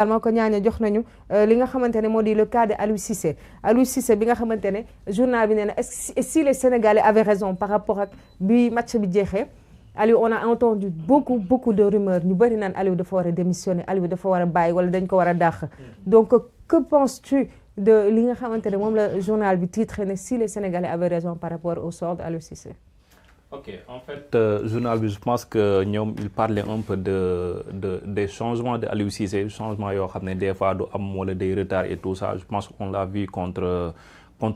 également ko ñaaña jox nañu li nga xamante ne moo di le cas de Aliou Cissé bi nga xamante ne journal bi nee na si les Sénégalais avaient raison par rapport ak bi match bi jeexee Aliou on a entendu beaucoup de rumeurs ñu bëri naan Aliou dafa war a démissionner Aliou dafa war a bàyyi wala dañ ko war a dàq donc que penses-tu de li nga xamante ne moom la journal bi titre ne si les Sénégalais avaient raison par rapport au sort de Aliou Cissé? Ok, en fait, journal, je pense que il parlait un peu des changements de Aliou Cissé, changements des fois des retards et tout ça. Je pense qu'on l'a vu contre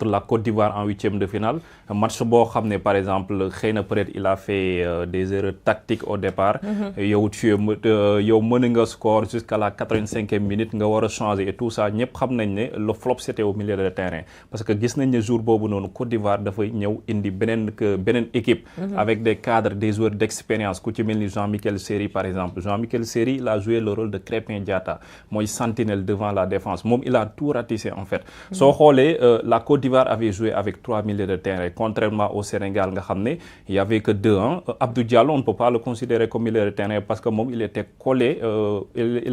la Côte d'Ivoire en 8e de finale. Match bo xamné par exemple peut-être il a fait des erreurs tactiques au départ. Yow mën nga score jusqu'à la 85e minute nga wara changer et tout ça. Ñepp xam nañ né le flop c'était au milieu de terrain parce que gis nañ né jour bobu nonu Côte d'Ivoire da fay ñew indi benen équipe avec des cadres, des joueurs d'expérience ku ci melni Jean-Michel Seri par exemple. Jean-Michel Seri il a joué le rôle de Crépin Diatta, moy sentinelle devant la défense. Mom il a tout ratissé en fait. So xolé la Côte d'Ivoire avait joué avec 3 milieux de terrain, contrairement au Sénégal, il n'y avait que 2. Abdou Diallo, on ne peut pas le considérer comme milieu de terrain parce que il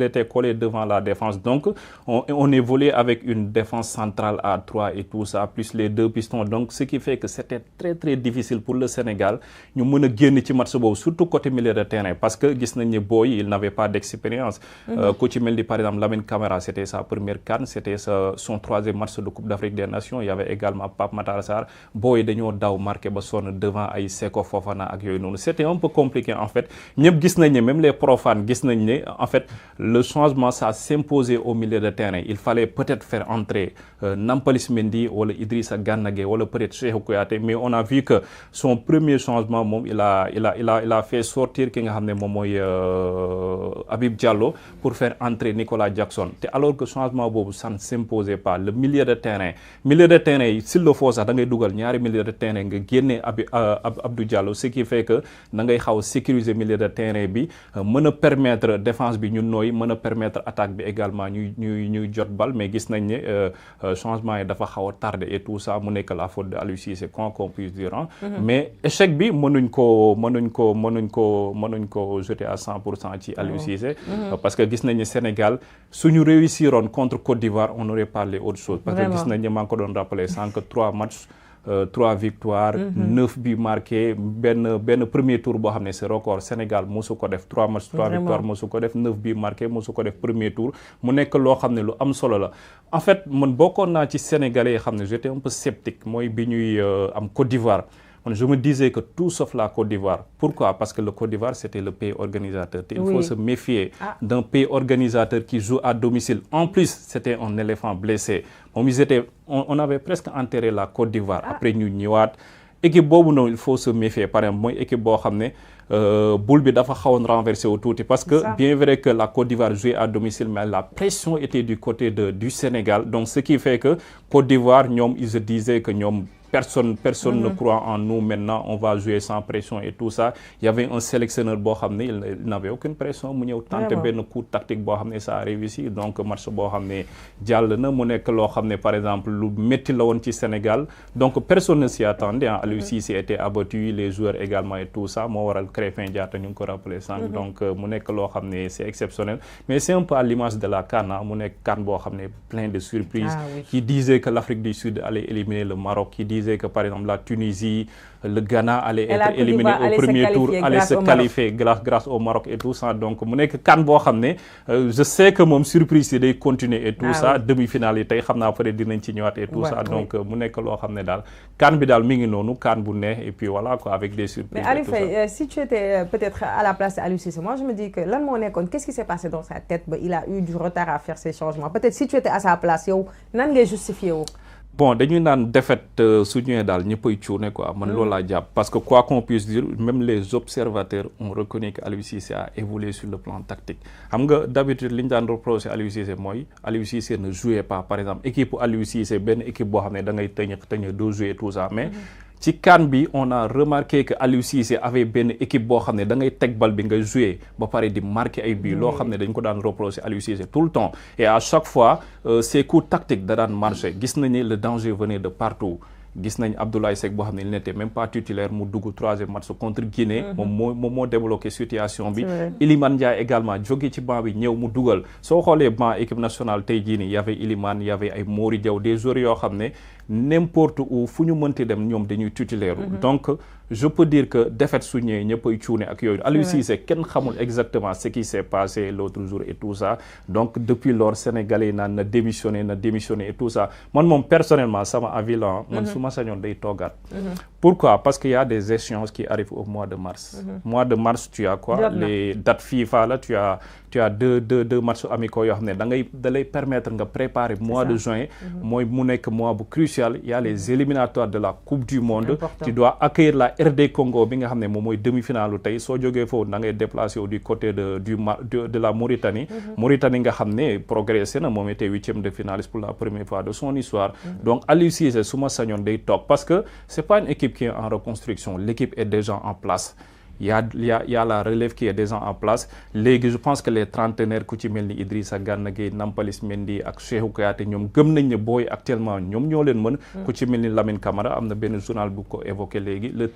était collé devant la défense. Donc, on évoluait avec une défense centrale à 3 et tout ça, plus les 2 pistons. Donc, ce qui fait que c'était très très difficile pour le Sénégal. Nous avons gagné ce match, surtout côté milieu de terrain, parce que il n'avait pas d'expérience. Coach Meldi, par exemple, Lamine Camara, c'était sa première CAN, c'était son 3e match de Coupe d'Afrique des Nations. Il y avait également Pape Matar Sarr boy dañoo daw marqué ba sonn devant ay Seko Fofana ak yoy non. C'était un peu compliqué en fait. Ñepp gis nañ né même les profanes gis nañ né en fait le changement ça s'imposait au milieu de terrain. Il fallait peut-être faire entrer Nampalys Mendy ou Idrissa Gana Gueye ou peut-être Cheikhou Kouyaté, mais on a vu que son premier changement il a fait sortir ki nga xamné mom moy Habib Diallo pour faire entrer Nicolas Jackson. Alors que changement bobu ça ne s'imposait pas. Le milieu de terrain s'il le faut ça da ngay dugal ñaari milieu de terrain nga génné Abdou Diallo, ce qui fait que da ngay xaw sécuriser milieu de terrain bi mëna permettre défense bi ñu noy mëna permettre attaque bi également ñuy jot balle, mais gis nañ né changement yi dafa xaw tardé et tout ça mu nekk la faute de Aliou Cissé quoi qu'on puisse dire. Mais échec bi mënuñ ko jeter à 100% ci Aliou Cissé parce que gis nañ né Sénégal suñu réussiroon contre Côte d'Ivoire on aurait parlé autre chose parce que gis nañ né man ko doon rappeler 3 matchs 3 victoires 9 buts marqués ben premier tour bo xamné c'est record Sénégal mosu ko def 3 matchs 3 victoires mosu ko def 9 buts marqués mosu ko def premier tour mu nek lo xamné lu am solo la. En fait man bokon na ci Sénégalais xamné j'étais un peu sceptique moy bi ñuy am Côte d'Ivoire. Je me disais que tout sauf la Côte d'Ivoire. Pourquoi? Parce que le Côte d'Ivoire, c'était le pays organisateur. Il faut se méfier d'un pays organisateur qui joue à domicile. En plus, c'était un éléphant blessé. On avait presque enterré la Côte d'Ivoire. Après, nous ñëwaat. Équipe bobu non, il faut se méfier. Par exemple, moi, équipe bo xamné boule bi dafa xawone renversé au tout parce que bien vrai que la Côte d'Ivoire jouait à domicile, mais la pression était du côté du Sénégal. Donc, ce qui fait que Côte d'Ivoire, ils se disaient que personne ne croit en nous maintenant, on va jouer sans pression et tout ça. Il y avait un sélectionneur bo xamné il n'avait aucune pression, mu ñew tenter ben coup tactique bo xamné ça a réussi. Donc match bo xamné jall na mu nek lo xamné par exemple lu metti la won ci Sénégal. Donc personne ne s'y attendait. Aliou Cissé était abattu, les joueurs également et tout ça. Mo waral Crépin Diatta ñu ko rappeler sank. Donc mu nek lo xamné c'est exceptionnel, mais c'est un peu à l'image de la CAN, mu nek CAN bo xamné plein de surprises. Qui disait que l'Afrique du Sud allait éliminer le Maroc, qui disait que par exemple la Tunisie, le Ghana allait être éliminé au premier tour, allait se qualifier grâce au Maroc et tout ça. Donc, je sais que mon surprise c'est de continuer et tout ça. Demi-finale, et tout ça. Donc, Kan Bidal Minginonou, Kan Bouné, et puis voilà, quoi, avec des surprises. Mais Aliou, si tu étais peut-être à la place d'Aliou Cissé, moi je me dis que là, qu'est-ce qui s'est passé dans sa tête? Il a eu du retard à faire ces changements. Peut-être si tu étais à sa place, nan ngay justifier? Bon, dañuy naan défaite suñu dal ñeppay ciuné quoi man loolu la japp parce que quoi qu'on puisse dire même les observateurs ont reconnu que Aliou Cissé a évolué sur le plan tactique. Xam nga d'habitude liñ daan reprocher Aliou Cissé moy Aliou Cissé ne jouait pas par exemple équipe Aliou Cissé ben équipe bo xamné da ngay teñ do jouer tout ça mais ci CAN bi on a remarqué que Aliou Cissé avait ben équipe bo xamné da ngay tek bal bi nga jouer ba paré di marquer ay buts lo xamné dañ ko daan reprocher Aliou Cissé tout le temps et à chaque fois ces coups tactiques da daan marcher gis nañ le danger venait de partout. gis nañ Abdoulaye Seck boo xam ne il n'était même pas titulaire mu dugg 3e match contre Guinée moom moo débloqué situation bi Iliman Ndiaye également jóge ci banc bi ñëw mu dugal soo xoolee banc équipe nationale tey jii nii y avait Iliman y avait ay Mori Diaw des joueurs yoo xam ne n'importe où fu ñu mënti dem ñoom dañuy titulaire donc je peux dire que défaite su ñëwee ñëpp ay cuune ak yooyu Aliou Cissé kenn xamul exactement ce qui s'est passé l'autre jour et tout ça donc depuis lors Sénégalais yi naan na démissionné et tout ça man moom personnellement sama avis la man su ma sañoon day toogaat pourquoi parce qu'il y a des échéances qui arrivent au mois de mars mois de mars tu as quoi les dates FIFA là tu as deux matchs amicaux yoo xam ne da lay permettre nga préparer mois de juin mooy mu nekk mois bu crucial il y a les éliminatoires de la Coupe du Monde tu dois accueillir la RD Congo bi nga xam ne moom mooy demi-finale tey soo jógee foofu da ngay déplacé wu du côté de la Mauritanie Mauritanie nga xam ne progressé na moom était 8e de finaliste pour la première fois de son histoire donc Aliou Cissé su ma sañoon day toog parce que c'est pas une équipe qui est en reconstruction l'équipe est déjà en place il y a la relève qui est déjà en place léegi je pense que les trentenaires ku ci mel ni Idrissa Gana Gueye Nampalys Mendy ak Cheikhou Kouyaté ñoom gëm nañ ne booy actuellement ñoom ñoo leen mën ku ci mel ni Lamine Camara am na benn journal bu ko évoqué léegi le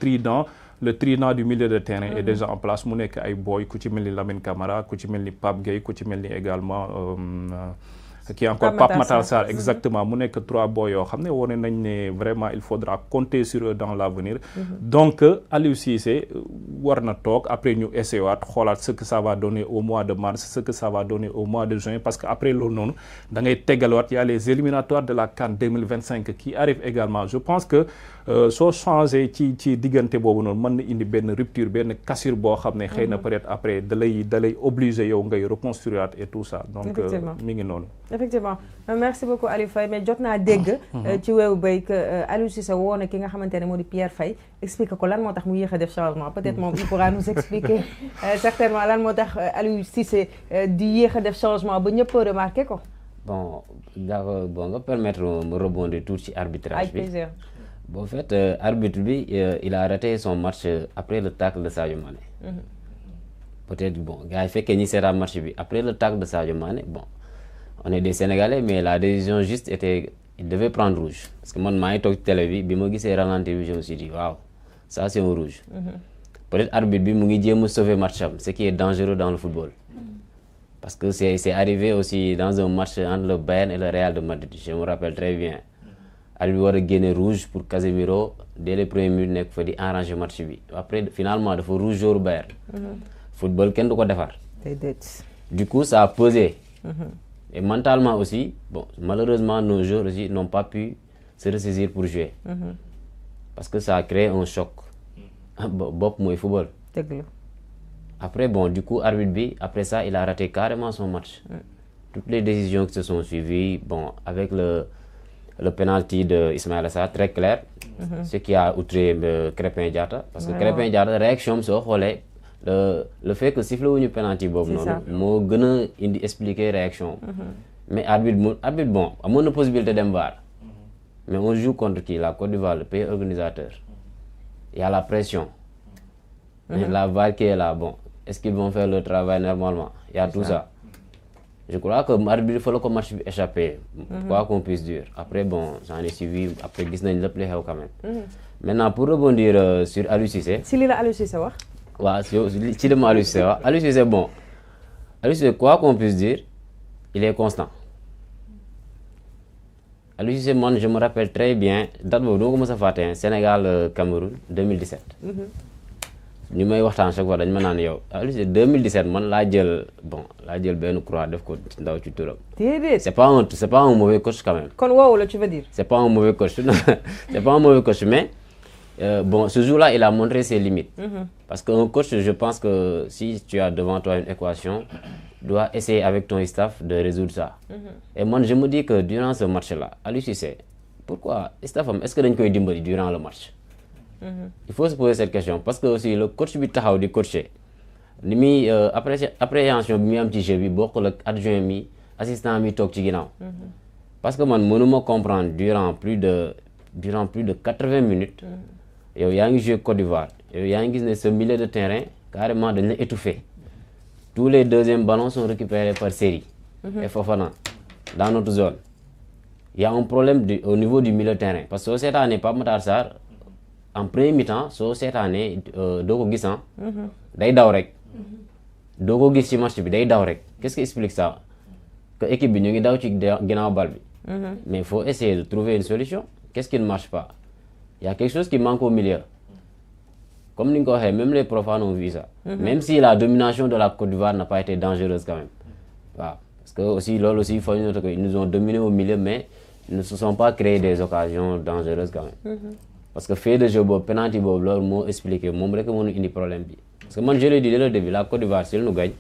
trident du milieu de terrain est déjà en place mu nekk ay booy ku ci mel ni Lamine Camara ku ci mel ni Pape Gueye ku ci mel ni également qui est encore Pape Matar Sarr exactement mu nekk 3 boy yoo xam ne wane nañ ne vraiment il faudra compter sur eux dans l'avenir donc Aliou Cissé war na toog après ñu essayé waat xoolaat ce que ça va donner au mois de mars ce que ça va donner au mois de juin parce que après loolu noonu da ngay tegalwaat y a les éliminatoires de la CAN 2025 qui arrivent également je pense que soo changé ci diggante boobu noonu mën na indi benn rupture benn cassure boo xam ne xëy na peut-être après da lay obligé yow ngay reconstruire et tout ça donc mi ngi noonu effectivement merci beaucoup Aliou Faye mais jot naa dégg ci weewu béy que Aliou Cissé woo na ki nga xamante ne moo di Pierre Faye expliqué ko lan moo tax mu yéex a def changement peut-être moom il pourra nous expliquer certainement lan moo tax Aliou Cissé di yéex a def changement ba ñëpp remarqué ko bon d'accord bon nga permettre me rebondir tout ci arbitrage bi plaisir bon en fait arbitre bi il a raté son match après le tacle de Sadio Mané peut-être bon gars yi fekkee ñi seetaan match bi après le tacle de Sadio Mané bon on est des Sénégalais mais la décision juste était il devait prendre rouge parce que man maa ngi toog ci télé bi ma gisee ralenti bi je me suis dit waaw ça c'est un rouge peut-être arbitre bi mu ngi jéem a sauver match am ce qui est dangereux dans le football parce que c'est arrivé aussi dans un match entre le Bayern et le Real de Madrid je me rappelle très bien arbitre bi war a génne rouge pour Casemiro dès les premières minutes nekk fa di arranger match bi après finalement dafa rouge jour Bayern football kenn du ko defar du coup ça a pesé et mentalement aussi bon malheureusement nos joueurs aussi n'ont pas pu se ressaisir pour jouer parce que ça a créé un choc bopp mooy football après bon du coup arbitre bi après ça il a raté carrément son match toutes les décisions qui se sont suivies bon avec le penalty de Ismaïla Sarr très clair ce qui a outré Krépin Diatta parce que Krépin Diatta réaction soo xoolee le fait que sifflé wuñu penalty boobu noonu moo gën a indi expliquer réaction mais arbitre bon amoon na possibilité dem VAR mais on joue contre qui la Côte d'Ivoire le pays organisateur il y a la pression mais la VAR qui est là bon est-ce qu'ils vont faire le travail normalement il y a tout ça je crois que arbitre fa la ko match bi échappé quoi qu'on puisse dire après bon j'en ai suivi après gis nañ lépp li xew quand même maintenant pour rebondir sur Aliou Cissé si li la Aliou Cissé wax waaw ci dema Aliou Cissé wax Aliou Cissé bon Aliou Cissé quoi qu'on puisse dire il est constant Aliou Cissé man je me rappelle très bien date boobu doo ko mës a fàtte Sénégal Cameroun 2017 ñu may waxtaan chaque fois dañ ma naan yow Aliou Cissé 2017 man laa jël benn croix def ko ndaw ci turam c'est pas un mauvais coach quand même kon woowu la tu veux dire c'est pas un mauvais coach c'est pas un mauvais coach mais bon ce jour-là il a montré ses limites parce qu'un coach je pense que si tu as devant toi une équation tu dois essayer avec ton staff de résoudre ça et moi je me dis que durant ce match-là Aliou Cissé pourquoi staffam est-ce que dañ koy dimbali durant le match il faut se poser cette question parce que aussi le coach bi taxaw di coacher ni muy appréhension bi muy am ci jeu bi bokkul ak adjoint mi assistant mi toog ci ginnaaw parce que man mënuma comprendre durant plus de 80 minutes yow yaa ngi jouer Côte d'Ivoire yow yaa ngi gis ne ce milieu de terrain carrément dañ la étouffé tous les deuxièmes ballons sont récupérés par Série et Fofana dans notre zone il y a un problème au niveau du milieu de terrain parce que cette année Pape Matar Sarr en premier mi-temps cette année doo ko gis day daw rek doo ko gis ci match bi day daw rek qu'est-ce qui explique ça que équipe bi ñu ngi daw ci ginnaaw bal bi mais il faut essayer de trouver une solution qu'est-ce qui ne marche pas il y a quelque chose qui manque au milieu comme ni nga ko waxee même les profanes ont vu ça même si la domination de la Côte d'Ivoire n'a pas été dangereuse quand même waaw parce que aussi loolu aussi il faut ñu noter que ils nous ont dominé au milieu mais ils ne se sont pas créé des occasions dangereuses quand même parce que fait de jeu boobu penalty boobu loolu moo expliqué moom rek mënu indi problème bi parce que man je l'ai dit dès le début la Côte d'Ivoire si elle nous gagne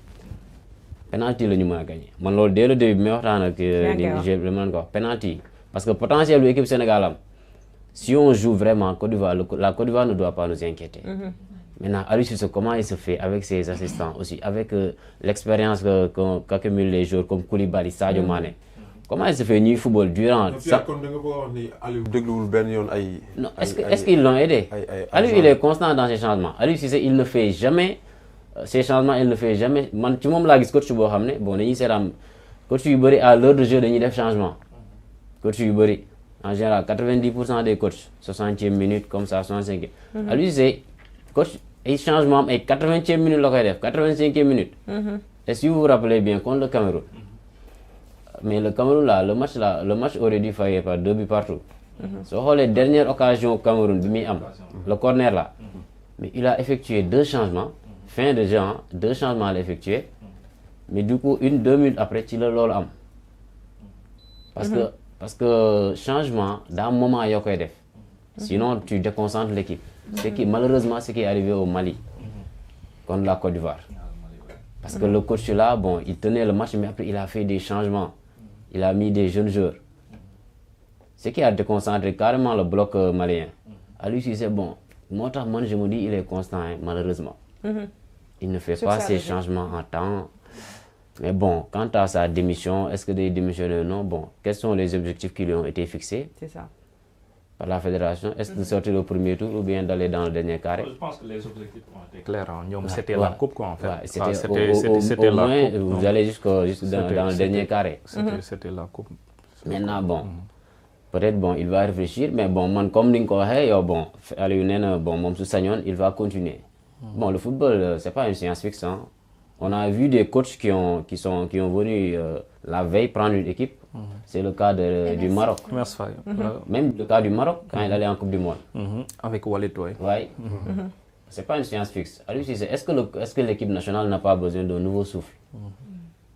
penalty la ñu mën a gagner man loolu dès le début bi may waxtaan ak Niger bi mën ko wax penalty parce que potentiel bu équipe Sénégal am si on joue vraiment Côte d'Ivoire la Côte d'Ivoire ne doit pas nous inquiéter maintenant Aliou Cissé comment il se fait avec ses assistants aussi avec l'expérience qu'accumulent les joueurs comme Koulibaly Sadio Mané comment il se fait ñuy football durant ça kon da nga bëgg a wax ni Aliou dégluwul benn yoon ay non est-ce qu'ils l'ont aidé Aliou il est constant dans ses changements Aliou Cissé il ne fait jamais ces changements il ne fait jamais man ci moom laa gis coach boo xam ne bon dañuy seetaan coach yu bëri à l'heure de jeu dañuy def changement coach yu bëri en général 90% des coachs 60e minute comme ça 65e Aliou Cissé coach ay changement am ay 80e minute la koy def 85e minute et si vous vous rappelez bien contre le Cameroun mais le Cameroun là le match aurait dû faillir par 2 buts partout soo xoolee dernière occasion Cameroun bi muy am le corner là mais il a effectué 2 changements fin de jeu 2 changements la effectué mais du coup 1-2 minutes après ci la loolu am parce que changement daa moment yoo koy def sinon tu déconcentres l'équipe malheureusement ce qui est arrivé au Mali contre la Côte d'Ivoire parce que le coach là bon il tenait le match mais après il a fait des changements il a mis des jeunes joueurs ce qui a déconcentré carrément le bloc malien Aliou Cissé bon moo tax man je me dis il est constant malheureusement il ne fait pas ces changements en temps mais bon quant à sa démission est-ce que day démissionner ou non bon quels sont les objectifs qui lui ont été fixés c'est ça par la fédération est-ce de sortir au premier tour ou bien d'aller dans le dernier carré je pense que les objectifs ont été clairs ñoom c'était la coupe quoi en fait c'était au moins vous allez jusque dans le dernier carré c'était la coupe maintenant bon peut-être bon il va réfléchir mais bon man comme ni nga ko waxee yow bon Aliou nee na bon moom su sañoon il va continuer bon le football c'est pas une science fixe on a vu des coachs qui ont venu la veille prendre une équipe c'est le cas du Maroc même le cas du Maroc quand il allait en Coupe du Monde avec Walid ouais c'est pas une science fixe Aliou Cissé est-ce que l'équipe nationale n'a pas besoin d'un nouveau souffle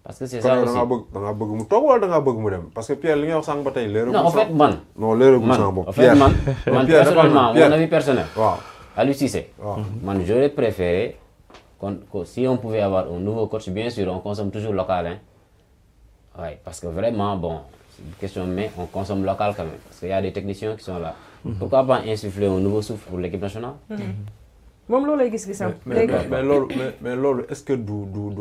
parce que c'est ça aussi da nga bëgg mu toog wala da nga bëgg mu dem parce que Pierre li nga wax sànq ba tey leeragul non en fait leeragul sama bopp en fait man personnellement mon avis personnel waaw Aliou Cissé man j'aurais préféré si on pouvait avoir un nouveau coach bien sûr on consomme toujours local ouais parce que vraiment bon c'est une question mais on consomme local quand même parce qu'il y a des techniciens qui sont là pourquoi pas insuffler un nouveau souffle pour l'équipe nationale moom loolu lay gis-gisam. mais loolu est-ce que du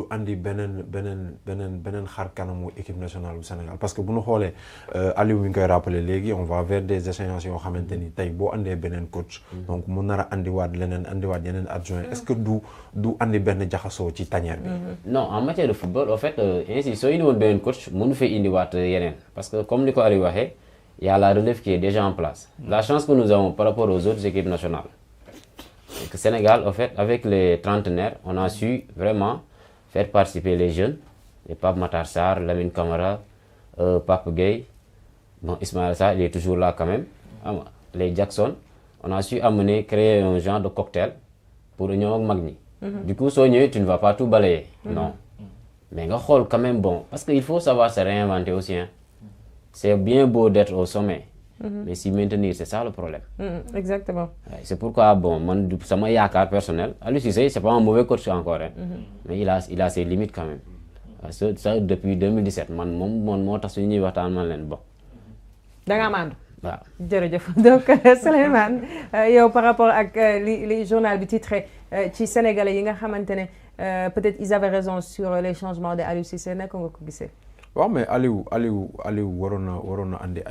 andi beneen xar kanamu équipe nationale bu Sénégal parce que bu ñu xoolee Aliou mi ngi koy rappeler léegi on va vers des échéances yoo xamante ni tey boo andee beneen coach. donc mu nar a andiwaat yeneen adjoint est-ce que du andi benn jaxasoo ci tanière bi. non en matière de football en fait ainsi soo indi woon beneen coach mënu fee indiwaat yeneen parce que comme ni ko Aliou waxee il y a la relève qui est déjà en place. La chance que nous avons par rapport aux autres équipes nationales. Que Sénégal, en fait, avec les trentenaires, on a su vraiment faire participer les jeunes, les Pape Matar Sarr, Lamine Camara, Pape Gueye, bon, Ismaël Sarr, il est toujours là quand même, les Jackson, on a su créer un genre de cocktail pour Union Magni. Du coup, Soigné, tu ne vas pas tout balayer, non. Mais quand même bon, parce qu'il faut savoir se réinventer aussi. C'est bien beau d'être au sommet. Mais si maintenir, c'est ça le problème. Exactement. Ouais, c'est pourquoi, bon, ça m'a yakar personnel. Aliou Cissé, c'est pas un mauvais coach encore, mais il a ses limites quand même. Ça, depuis 2017, mon tax suñu waxtaan man leen bon. Da nga mandu. Waaw. Jërëjëf. Donc Souleymane, yow par rapport ak les journal bi titré ci sénégalais yi nga xamantene peut-être ils avaient raison sur les changements de Aliou Cissé naka nga ko gisee. waaw mais Aliou waroon na andi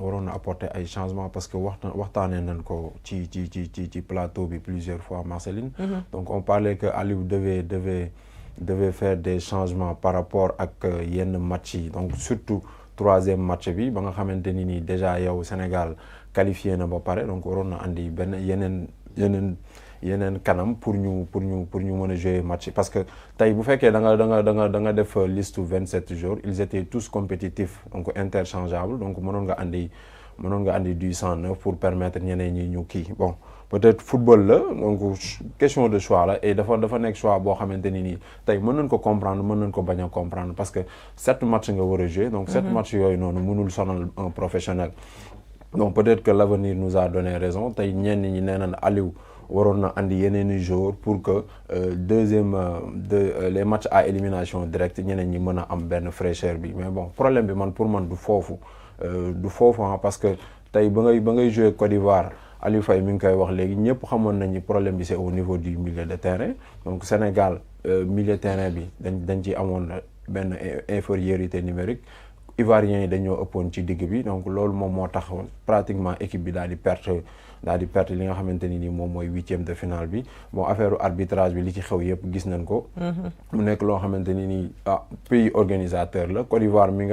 waroon na apporter ay changements parce que waxtaanee nañ ko ci plateau bi plusieurs fois Marceline. Donc on parlait que Aliou devait faire des changements par rapport ak yenn match yi donc surtout troisième match bi ba nga xamante ni nii déjà yow Sénégal qualifié na ba pare donc waroon na andi benn yeneen kanam pour ñu mën a jouer match parce que tey bu fekkee da nga def liste 27 jours ils étaient tous compétitifs donc interchangeables donc mënoon nga andi du 109 pour permettre ñeneen ñi ñu kii bon peut-être football la donc question de choix la et dafa nekk choix boo xamante ni nii tey mën nañ ko comprendre mën nañ ko bañ a comprendre parce que 7 matchs nga war a jouer donc 7 matchs yooyu noonu mënul sonal un professionnel donc peut-être que l'avenir nous a donné raison tey ñenn ñi nee nañ Aliou waroon na andi yeneen i jours pour que les matchs à élimination directe ñeneen ñi mën a am benn fraîcheur bi mais bon problème bi pour man du foofu parce que tey ba ngay jouer Côte d'Ivoire Aliou Faye mi ngi koy wax léegi ñëpp xamoon nañ ni problème bi c'est au niveau du milieu de terrain donc Sénégal milieu de terrain bi dañ ci amoon benn infériorité numérique Ivoiriens yi dañoo ëppoon ci digg bi donc loolu moom moo tax pratiquement équipe bi daal di perte li nga xamante ni nii moom mooy 8e de finale bi bon affaire arbitrage bi li ci xew yëpp gis nañ ko. mu nekk loo xamante ni nii pays organisateur la Côte d'Ivoire mi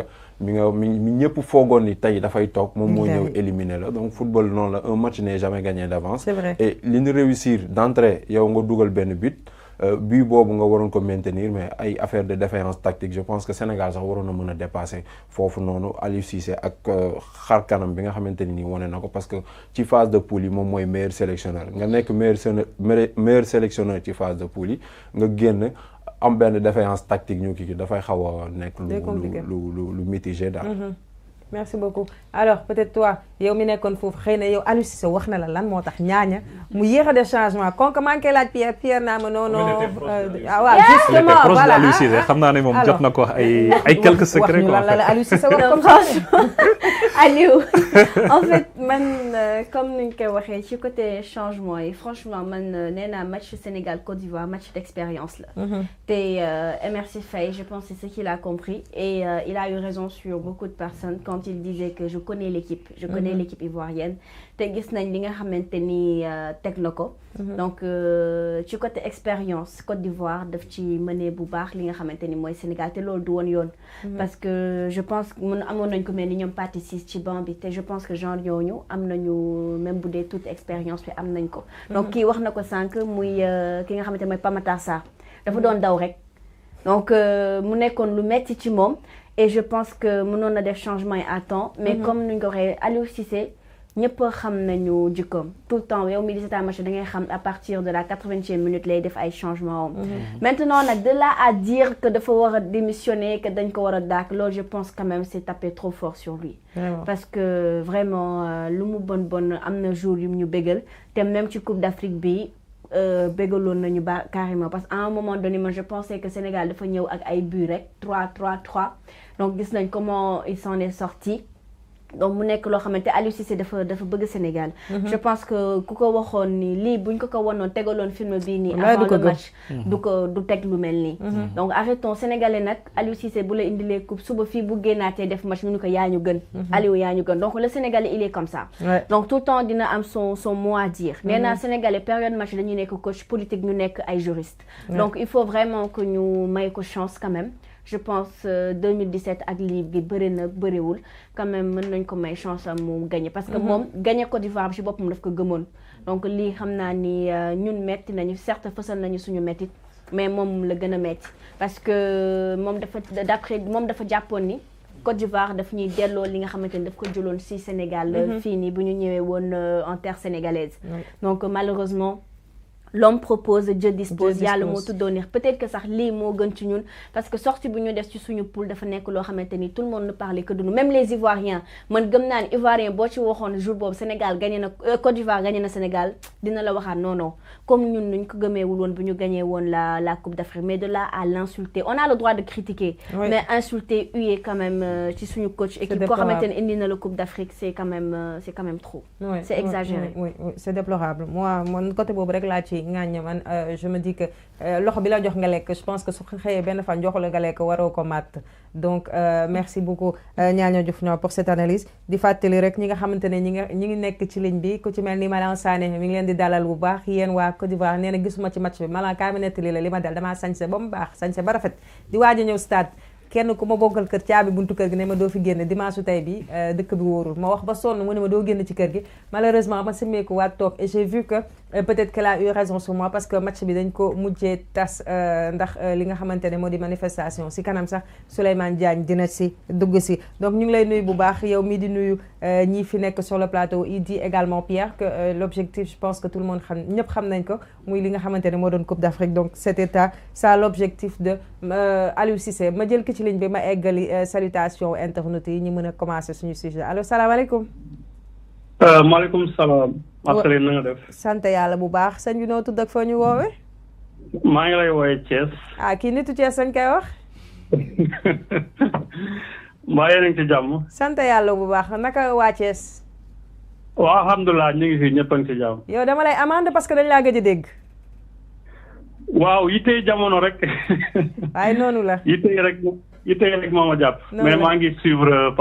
ñëpp foogoon ni tey dafay toog moom moo ñëw éliminer la donc football noonu la un match n'est jamais gagné d'avance. C'est vrai. Et li ñu réussir d'entrée yow nga dugal benn but. But boobu nga waroon ko maintenir mais ay affaire de défaillance tactique je pense que Sénégal sax waroon na mën a dépasser foofu noonu Aliou Cissé ak xar kanam bi nga xamante ni nii wane na ko parce que ci phase de poule yi moom mooy meilleur sélectionneur nga nekk meilleur sélectionneur ci phase de poule yi nga génn am benn défaillance tactique ñu kii dafay xaw a nekk lu mitigé daal. Merci beaucoup alors peut-être toi yow mi nekkoon foofu xëy na yow Aliou Cissé wax na la lan moo tax ñaaña mu yéex a def changement kon que manqué laaj Pierre naa ma non waaw justement voilà Aliou Cissé xam naa ne moom jot na ko ay quelques secrets quoi. lan la Aliou Cissé wax comme ça Aliou en fait man comme ni ñu koy waxee ci côté changement yi franchement man nee naa match Sénégal Côte d'Ivoire match d'expérience la te MRC Faye je pense c'est ce qu'il a compris et il a eu raison sur beaucoup de personnes quand il disait que je connais l'équipe l'équipe ivoirienne te gis nañ li nga xamante ni teg na ko donc ci côté expérience Côte d'Ivoire daf ci mëne bu baax li nga xamante ni mooy Sénégal te loolu du woon yoon parce que je pense que mun amoon nañ ko mel ni ñoom Pathé Ciss ci banc bi te je pense que genre ñooñu am nañu même bu dee toute expérience bi am nañ ko donc kii wax na ko sànq muy ki nga xamante mooy Pape Matar Sarr dafa doon daw rek donc mu nekkoon lu metti ci moom et je pense que mënoon na def changement yi à temps mais comme ni ñu ko waxee Aliou Cissé ñëpp xam nañu jikkoom tout le temps yow mi di seetaan match da ngay xam à partir de la 80e minute lay def ay changements maintenant nag de là à dire que dafa war a démissionner que dañ ko war a dàq loolu je pense quand même c'est taper trop fort sur lui parce que vraiment lu mu bon am na jour yu ñu bégal te même ci Coupe d'Afrique bi bégaloon nañu ba carrément parce qu'à un moment donné man je pensais que Sénégal dafa ñëw ak ay buts rek 3-3-3 donc gis nañ comment il s'en est sorti donc mu nekk loo xamante Aliou Cissé dafa bëgg Sénégal je pense que ku ko waxoon ni lii buñ ko wanoon tegaloon film bii nii avant le match du teg lu mel nii donc arrêtons sénégalais nag Aliou Cissé bu la indilee coupe suba fii bu génnaatee def match mu ni ko yaa ñu gën Aliou yaa ñu gën donc le sénégalais il est comme ça donc tout le temps dina am son mot à dire nee naa sénégalais période match dañuy nekk coach politique ñu nekk ay juriste donc il faut vraiment que ñu may ko chance quand même je pense 2017 ak lii bi bëri na bëriwul quand même mën nañ ko may chance am mu gagner parce que moom gagner Côte d'Ivoire bi ci boppam daf ko gëmoon donc lii xam naa ni ñun metti nañu certes fësal nañu suñu mettit mais moom la gën a metti parce que moom dafa jàppoon ni Côte d'Ivoire daf ñuy delloo li nga xamante ni daf ko jëloon ci Sénégal fii nii bu ñu ñëwee woon en terre sénégalaise donc malheureusement l'homme propose Dieu dispose yàlla moo tuddoon neex peut-être que sax lii moo gën ci ñun parce que sortie bu ñu def ci suñu poule dafa nekk loo xamante ni tout le monde ne parlait que de nous même les Ivoiriens man gëm naa ni Ivoirien boo ci waxoon jour boobu Sénégal gagné na Côte d'Ivoire gagné na Sénégal dina la waxaat non comme ñun nuñ ko gëmeewul woon bu ñu gagné woon la Coupe d'Afrique mais de là à l'insulter on a le droit de critiquer mais insulter huer quand même ci suñu coach équipe koo xamante ni indi na la Coupe d'Afrique c'est quand même trop c'est exagéré oui c'est déplorable moi mon côté boobu rek laa ci ngaañ man je me dis que loxo bi la jox nga lekk je pense que su xëyee benn fan joxu la nga lekk waroo ko màtt donc merci beaucoup Niania Diouf ñoo pour cette analyse di fàttali rek ñi nga xamante ne ñi ngi nekk ci ligne bi ku ci mel ni Malang Sané mi ngi leen di dalal bu baax yéen waa Côte d'Ivoire nee na gisuma ci match bi Malang kaa mi nettali la li ma dal damaa sañse ba mu baax sañse ba rafet di waaj a ñëw stade kenn ku ma bokkal kër caabi buntu kër gi ne ma doo fi génn dimanche tey bi dëkk bi wóorul ma wax ba sonn mu ne ma doo génn ci kër gi malheureusement ma simmeeku waat toog et j'ai vu que peut-être qu'elle a eu raison sur moi parce que match bi dañ ko mujjee tas ndax li nga xamante ne moo di manifestation si kanam sax Souleymane Diagne dina si dugg si donc ñu ngi lay nuyu bu baax yow mii di nuyu ñi fi nekk sur le plateau il dit également Pierre que l'objectif je pense que tout le monde xam ñëpp xam nañ ko muy li nga xamante ne moo doon Coupe d'Afrique donc c'était ça l'objectif de Aliou Cissé ma jël ki ci ligne bi ma eggali salutation internautes yi ñu mën a commencer suñu sujet allo salaamaaleykum. maaleykum salaam. Marceline na nga def. sant yàlla bu baax sëñ bi noo tudd ak foo ñu woowee. maa ngi lay woowee Thiès. kii nitu Thiès sañ koy wax. mbaa yéen a ngi ci jàmm. sant yàlla bu baax naka waa Thiès. waaw alhamdulilah ñu ngi fi ñëpp a ngi ci jàmm. yow dama lay amande parce que dañ laa gëj a dégg. waaw yittey jamono rek. waaye noonu la. yittey rek moo ma jàpp. mais maa ngi suivre